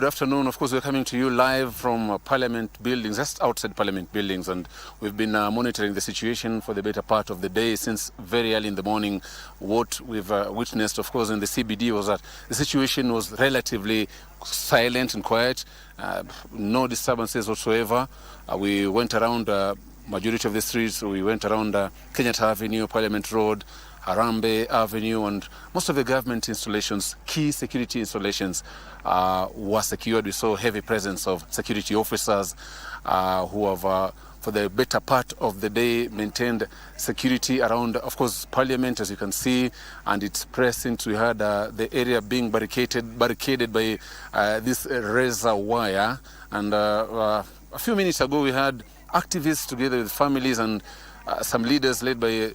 Good afternoon. Of course, we're coming to you live from Parliament buildings, just outside Parliament buildings, and we've been monitoring the situation for the better part of the day since very early in the morning. What we've witnessed, of course, in the CBD was that the situation was relatively silent and quiet, no disturbances whatsoever. We went around majority of the streets. We went around Kenyatta Avenue, Parliament Road, Harambe Avenue, and most of the government installations, key security installations, were secured. We saw heavy presence of security officers who have, for the better part of the day, maintained security around, of course, Parliament, as you can see, and its precinct. We had the area being barricaded by this razor wire, and a few minutes ago we had activists together with families and some leaders led by,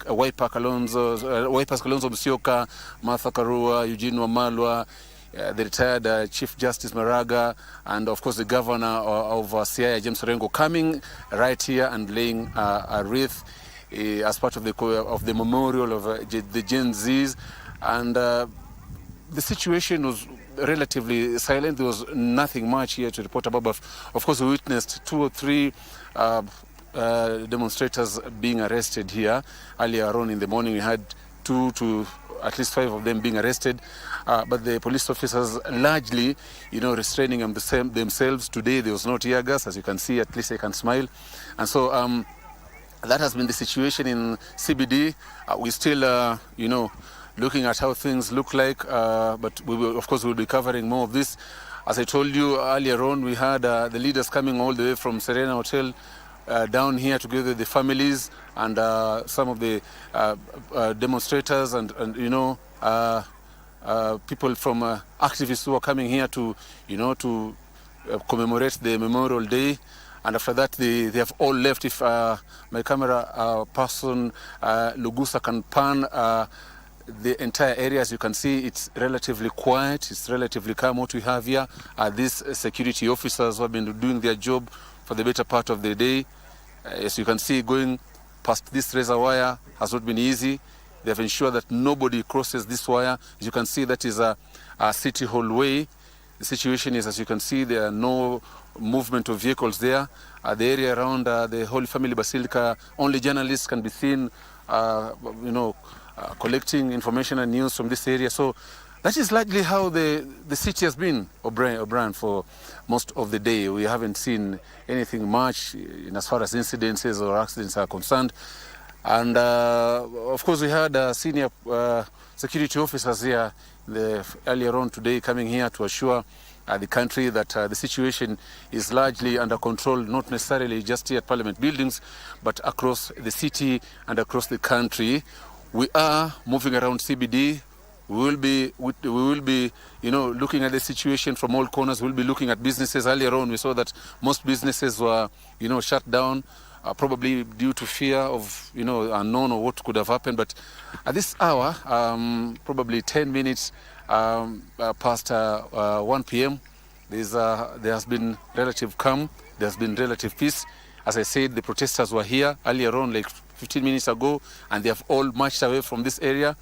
Wipers Kalonzo Musyoka, Martha Karua, Eugene Wamalwa, the retired Chief Justice Maraga, and of course the governor of Siaya, James Orengo, coming right here and laying a wreath as part of the memorial of the Gen Zs. And the situation was relatively silent. There was nothing much here to report about, but of course we witnessed 2 or 3 demonstrators being arrested here earlier on in the morning. We had 2 to at least 5 of them being arrested, but the police officers largely, restraining themselves. Today there was no tear gas, as you can see. At least I can smile. And so that has been the situation in CBD. We still, looking at how things look like, but we will, of course, we'll be covering more of this. As I told you earlier on, we had the leaders coming all the way from Serena Hotel down here together with the families and some of the demonstrators and people from activists who are coming here to commemorate the Memorial Day. And after that, they have all left. If my camera person Lugusa can pan the entire area, as you can see, it's relatively quiet, it's relatively calm. What we have here are these security officers who have been doing their job for the better part of the day. As you can see, going past this razor wire has not been easy. They have ensured that nobody crosses this wire. As you can see, that is a city hall way. The situation is, as you can see, there are no movement of vehicles there. The area around the Holy Family Basilica, only journalists can be seen, collecting information and news from this area. So that is likely how the city has been, O'Brien, for most of the day. We haven't seen anything much in as far as incidences or accidents are concerned. And of course, we had senior security officers here earlier on today coming here to assure the country that the situation is largely under control, not necessarily just here at Parliament buildings, but across the city and across the country. We are moving around CBD. We will be looking at the situation from all corners. We'll be looking at businesses. Earlier on, we saw that most businesses were, shut down, probably due to fear of, unknown or what could have happened. But at this hour, probably 10 minutes past 1 p.m., there has been relative calm. There has been relative peace. As I said, the protesters were here earlier on, like 15 minutes ago, and they have all marched away from this area.